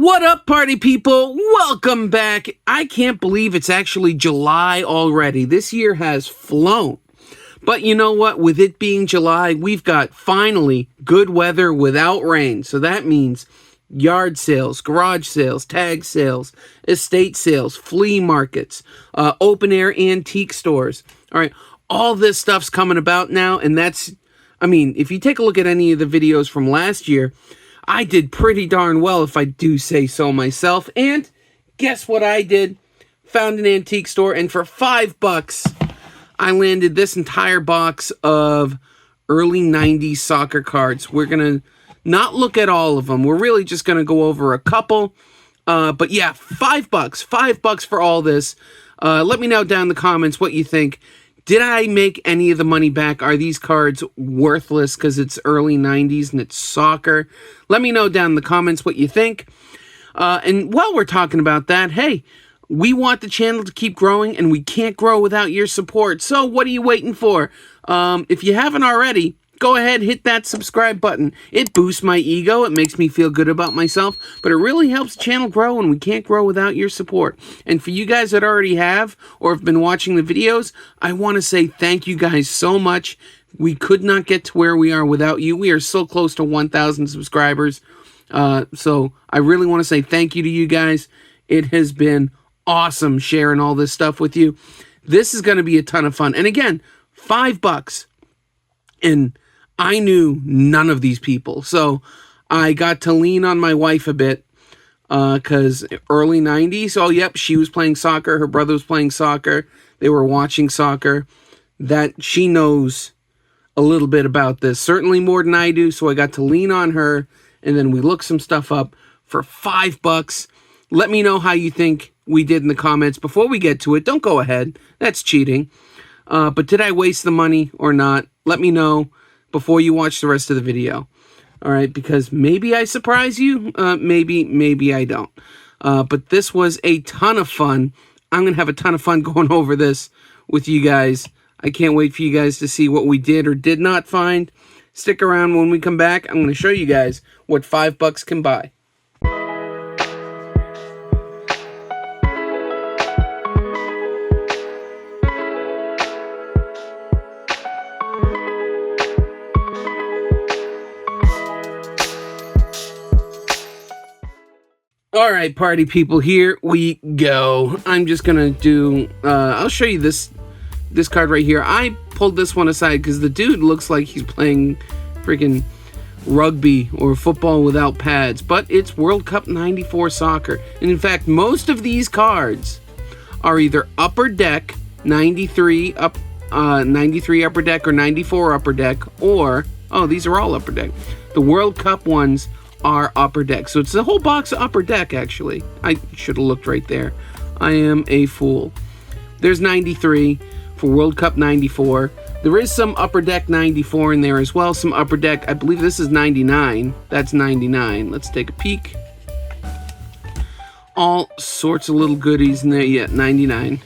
What up, party people? Welcome back. I can't believe it's actually July already. This year has flown. But you know what? With it being July, we've got finally good weather without rain. So that means yard sales, garage sales, tag sales, estate sales, flea markets, open air antique stores. All right, all this stuff's coming about now. And if you take a look at any of the videos from last year, I did pretty darn well, if I do say so myself. And guess what I did? Found an antique store, and for $5, I landed this entire box of early 90s soccer cards. We're going to not look at all of them. We're really just going to go over a couple. But yeah, $5 for all this. Let me know down in the comments what you think. Did I make any of the money back? Are these cards worthless because it's early 90s and it's soccer? Let me know down in the comments what you think. And while we're talking about that, hey, we want the channel to keep growing, and we can't grow without your support. So what are you waiting for? If you haven't already, go ahead, hit that subscribe button. It boosts my ego. It makes me feel good about myself. But it really helps the channel grow, and we can't grow without your support. And for you guys that already have or have been watching the videos, I want to say thank you guys so much. We could not get to where we are without you. We are so close to 1,000 subscribers. So I really want to say thank you to you guys. It has been awesome sharing all this stuff with you. This is going to be a ton of fun. And again, $5. And I knew none of these people, so I got to lean on my wife a bit, because early 90s, oh, yep, she was playing soccer, her brother was playing soccer, they were watching soccer, that she knows a little bit about this, certainly more than I do, so I got to lean on her, and then we looked some stuff up for $5. Let me know how you think we did in the comments. Before we get to it, don't go ahead, that's cheating, but did I waste the money or not? Let me know before you watch the rest of the video. All right, because maybe I surprise you, maybe I don't. But this was a ton of fun. I'm going to have a ton of fun going over this with you guys. I can't wait for you guys to see what we did or did not find. Stick around. When we come back, I'm going to show you guys what $5 can buy. All right, party people, here we go. I'm just gonna do, I'll show you this card right here. I pulled this one aside because the dude looks like he's playing freaking rugby or football without pads, but it's World Cup 94 soccer. And in fact, most of these cards are either Upper Deck 93 Upper Deck or 94 Upper Deck, or, oh, these are all Upper Deck. The World Cup ones are Upper Deck. So it's the whole box of Upper Deck, actually. I should have looked right there. I am a fool. There's 93 for World Cup 94. There is some Upper Deck 94 in there as well. Some Upper Deck, I believe this is 99. That's 99. Let's take a peek. All sorts of little goodies in there. Yeah, 99.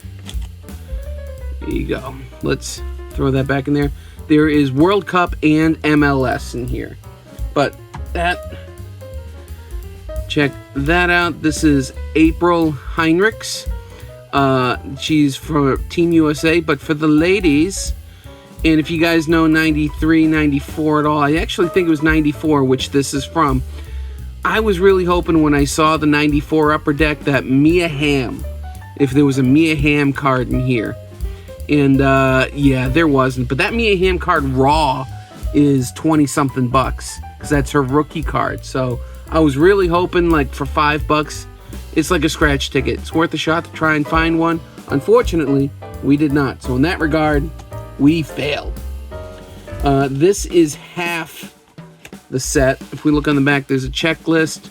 There you go. Let's throw that back in there. There is World Cup and MLS in here. But that... check that out. This is April Heinrichs. She's for Team USA, but for the ladies, and if you guys know 93, 94 at all, I actually think it was 94, which this is from. I was really hoping when I saw the 94 Upper Deck that Mia Hamm, if there was a Mia Hamm card in here. And yeah, there wasn't. But that Mia Hamm card raw is 20-something bucks, because that's her rookie card. So I was really hoping, like, for $5, it's like a scratch ticket. It's worth a shot to try and find one. Unfortunately, we did not. So in that regard, we failed. This is half the set. If we look on the back, there's a checklist.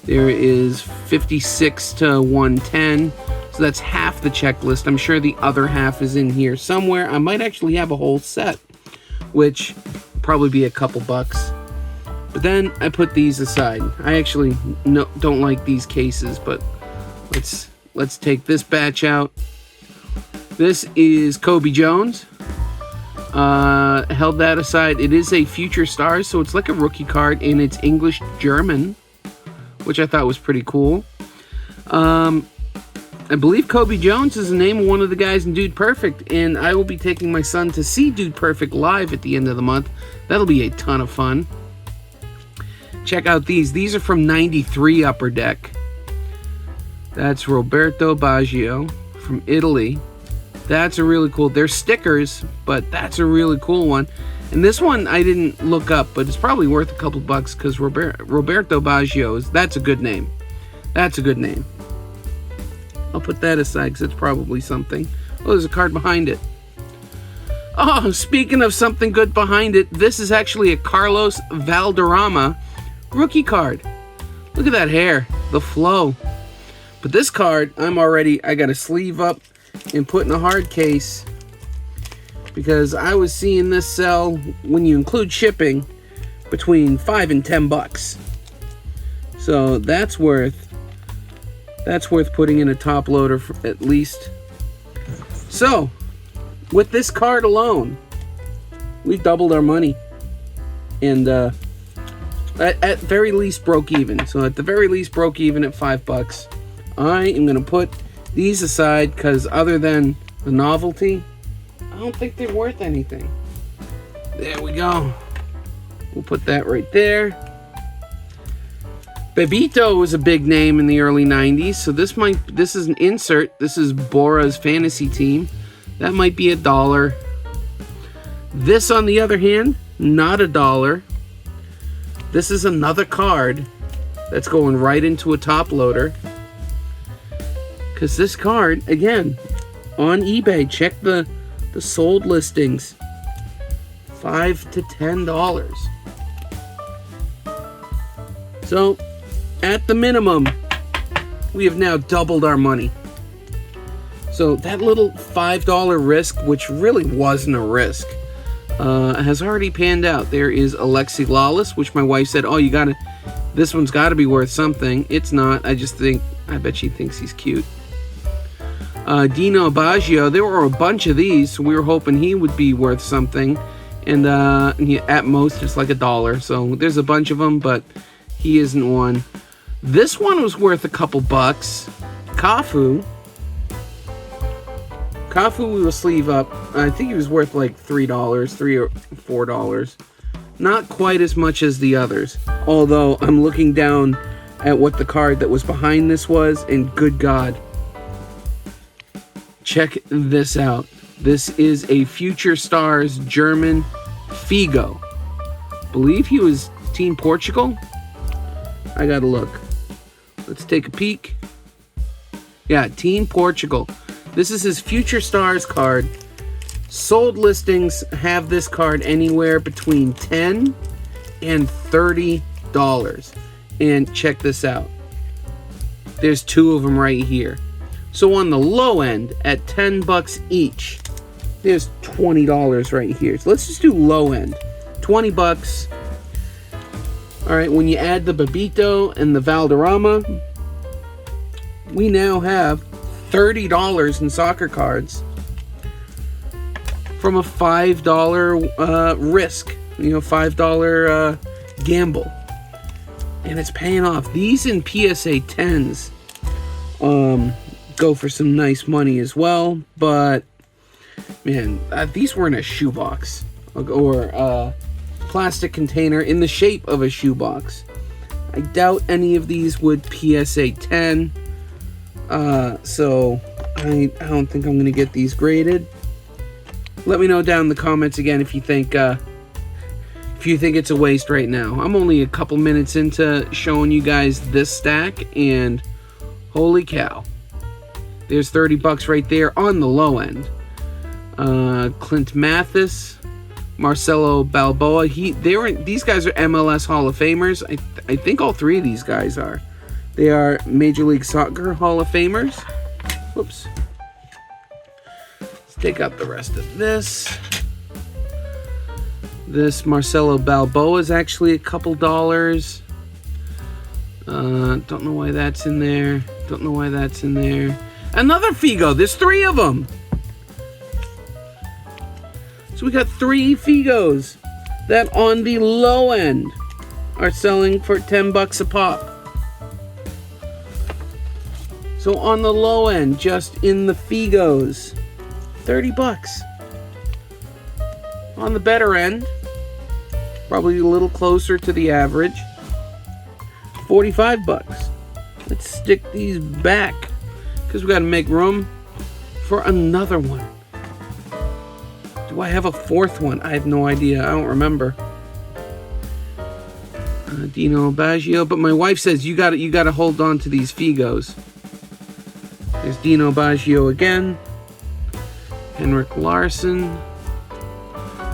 There is 56 to 110. So that's half the checklist. I'm sure the other half is in here somewhere. I might actually have a whole set, which will probably be a couple bucks. But then I put these aside. I actually don't like these cases, but let's take this batch out. This is Kobe Jones. Held that aside. It is a Future Stars, so it's like a rookie card, and it's English German, which I thought was pretty cool. I believe Kobe Jones is the name of one of the guys in Dude Perfect, and I will be taking my son to see Dude Perfect live at the end of the month. That'll be a ton of fun. Check out these. These are from 93 Upper Deck. That's Roberto Baggio from Italy. That's a really cool... They're stickers, but that's a really cool one. And this one I didn't look up, but it's probably worth a couple bucks because Roberto Baggio that's a good name. That's a good name. I'll put that aside because it's probably something. Oh, there's a card behind it. Oh, speaking of something good behind it, this is actually a Carlos Valderrama rookie card. Look at that hair, the flow. But this card, I got a sleeve up and put in a hard case because I was seeing this sell, when you include shipping, between $5 and $10. So that's worth putting in a top loader for at least. So with this card alone, we've doubled our money, and at very least broke even. So at the very least broke even at $5. I am gonna put these aside because other than the novelty, I don't think they're worth anything. There we go. We'll put that right there. Bebito was a big name in the early 90s, so this is an insert. This is Bora's fantasy team. That might be $1. This, on the other hand, not $1. This is another card that's going right into a top loader. Because this card, again, on eBay, check the sold listings. $5 to $10. So, at the minimum, we have now doubled our money. So that little $5 risk, which really wasn't a risk, has already panned out. There is Alexi Lawless, which my wife said, oh, this one's gotta be worth something. It's not. I bet she thinks he's cute. Dino Baggio, there were a bunch of these, so we were hoping he would be worth something. And at most, it's like $1. So there's a bunch of them, but he isn't one. This one was worth a couple bucks. Cafu, we will sleeve up. I think he was worth like $3, $3 or $4. Not quite as much as the others. Although I'm looking down at what the card that was behind this was, and good God. Check this out. This is a Future Stars German Figo. Believe he was Team Portugal. I gotta look. Let's take a peek. Yeah, Team Portugal. This is his Future Stars card. Sold listings have this card anywhere between $10 and $30. And check this out. There's two of them right here. So on the low end, at $10 each, there's $20 right here. So let's just do low end. $20. All right, when you add the Bebito and the Valderrama, we now have $30 in soccer cards from a $5 risk, $5 gamble. And it's paying off. These in PSA 10s go for some nice money as well, but man, these were in a shoebox or plastic container in the shape of a shoebox. I doubt any of these would PSA 10, so I don't think I'm gonna get these graded. Let me know down in the comments again if you think it's a waste right now. I'm only a couple minutes into showing you guys this stack, and holy cow, there's $30 right there on the low end. Clint Mathis, Marcelo Balboa. These guys are MLS Hall of Famers. I think all three of these guys are. They are Major League Soccer Hall of Famers. Whoops. Let's take out the rest of this. This Marcelo Balboa is actually a couple dollars. Don't know why that's in there. Don't know why that's in there. Another Figo. There's three of them. So we got 3 Figos that on the low end are selling for $10 a pop. So on the low end, just in the Figos, 30 bucks. On the better end, probably a little closer to the average, 45 bucks. Let's stick these back because we got to make room for another one. Do I have a fourth one? I have no idea. I don't remember. Dino Baggio, but my wife says you got to hold on to these Figos. There's Dino Baggio again. Henrik Larsson.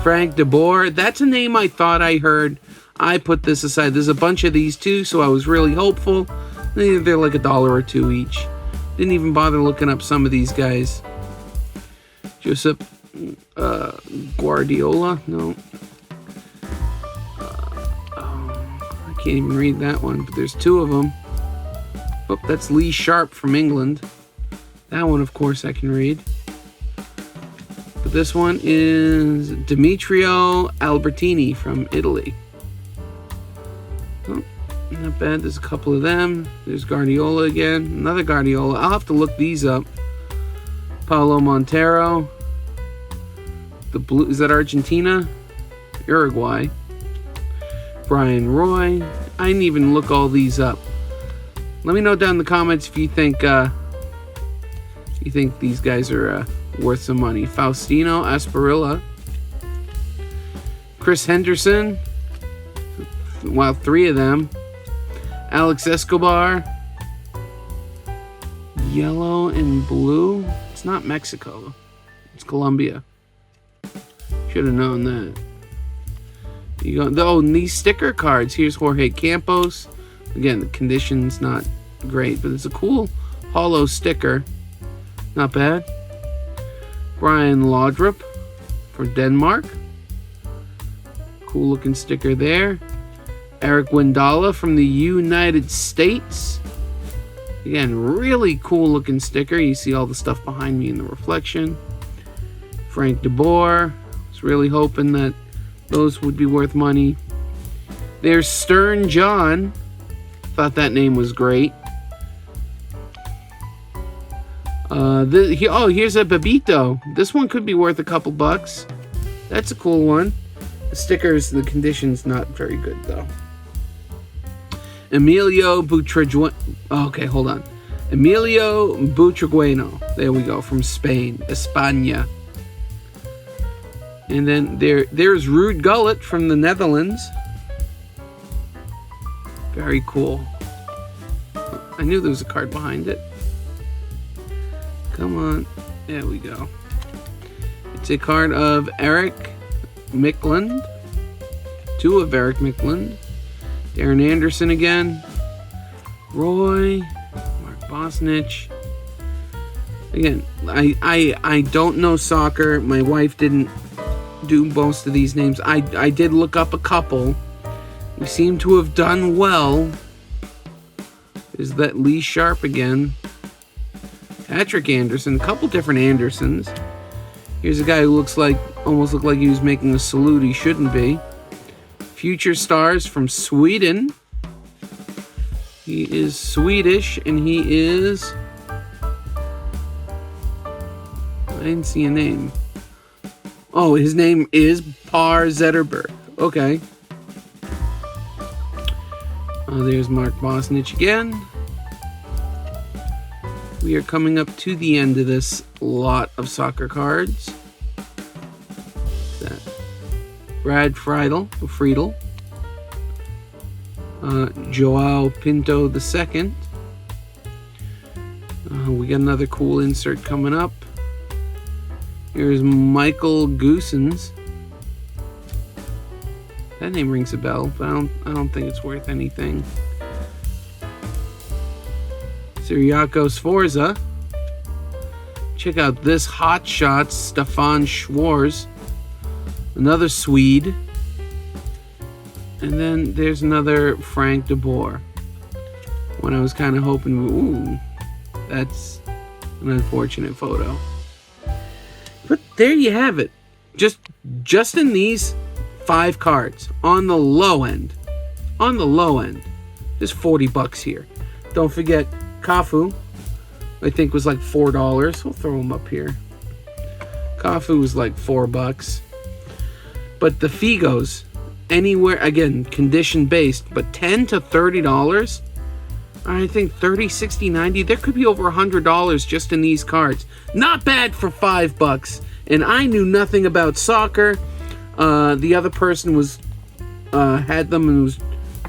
Frank de Boer. That's a name I thought I heard. I put this aside. There's a bunch of these too, so I was really hopeful. They're like $1 or $2 each. Didn't even bother looking up some of these guys. Josep Guardiola. No. I can't even read that one, but there's two of them. Oh, that's Lee Sharp from England. That one, of course, I can read. But this one is Demetrio Albertini from Italy. Oh, not bad. There's a couple of them. There's Guardiola again. Another Guardiola. I'll have to look these up. Paulo Montero. The blue, is that Argentina? Uruguay. Brian Roy. I didn't even look all these up. Let me know down in the comments if you think these guys are worth some money. Faustino Asparilla. Chris Henderson. Wow, 3 of them. Alex Escobar. Yellow and blue. It's not Mexico. It's Colombia. Should have known that. You go. Oh, and these sticker cards. Here's Jorge Campos. Again, the condition's not great, but it's a cool hollow sticker. Not bad. Brian Laudrup for Denmark. Cool looking sticker there. Eric Wendala from the United States. Again, really cool looking sticker. You see all the stuff behind me in the reflection. Frank de Boer. Was really hoping that those would be worth money. There's Stern John. Thought that name was great. Here's a Babito. This one could be worth a couple bucks. That's a cool one. The stickers, the condition's not very good though. Emilio Butragueno. Okay, hold on. Emilio Butragueno. There we go, from Spain, España. And then there's Ruud Gullit from the Netherlands. Very cool. I knew there was a card behind it. Come on. There we go. It's a card of Eric Micklund. 2 of Eric Micklund. Darren Anderson again. Roy. Mark Bosnich. Again, I don't know soccer. My wife didn't do most of these names. I did look up a couple. We seem to have done well. Is that Lee Sharp again? Patrick Anderson. A couple different Andersons. Here's a guy who almost looked like he was making a salute. He shouldn't be. Future Stars from Sweden. He is Swedish, and he is... I didn't see a name. Oh, his name is Par Zetterberg. Okay. There's Mark Bosnich again. We are coming up to the end of this lot of soccer cards. That Brad Friedel. Joao Pinto II. We got another cool insert coming up. Here's Michael Goosens. That name rings a bell, but I don't think it's worth anything. Cyriakos Forza. Check out this hot shot, Stefan Schwarz. Another Swede. And then there's another Frank de Boer. When I was kind of hoping, ooh, that's an unfortunate photo. But there you have it. Just in these 5 cards on the low end. On the low end. There's 40 bucks here. Don't forget Cafu, I think was like $4. We'll throw them up here. Cafu was like $4. But the Figos, anywhere, again, condition based, but $10 to $30. I think 30, 60, 90. There could be over $100 just in these cards. Not bad for $5. And I knew nothing about soccer. The other person was had them and was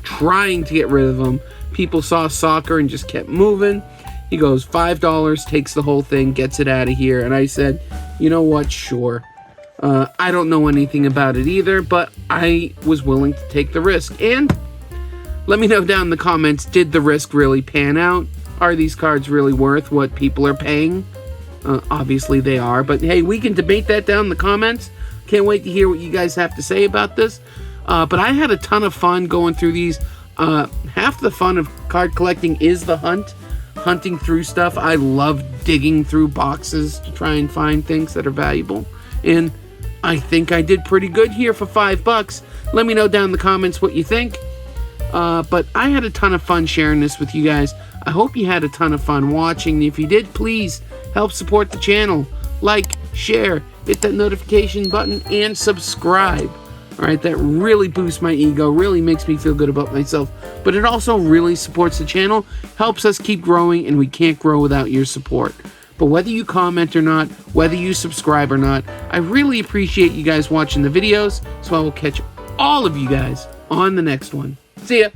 trying to get rid of them. People saw soccer and just kept moving. He goes, $5, takes the whole thing, gets it out of here. And I said, you know what? Sure. I don't know anything about it either, but I was willing to take the risk. And let me know down in the comments, did the risk really pan out? Are these cards really worth what people are paying? Obviously they are, but hey, we can debate that down in the comments. Can't wait to hear what you guys have to say about this. But I had a ton of fun going through these. Half the fun of card collecting is the hunting through stuff. I love digging through boxes to try and find things that are valuable. And I think I did pretty good here for $5. Let me know down in the comments what you think. But I had a ton of fun sharing this with you guys. I hope you had a ton of fun watching. If you did, please help support the channel. Like, share, hit that notification button, and subscribe. Alright, that really boosts my ego, really makes me feel good about myself. But it also really supports the channel, helps us keep growing, and we can't grow without your support. But whether you comment or not, whether you subscribe or not, I really appreciate you guys watching the videos. So I will catch all of you guys on the next one. See ya!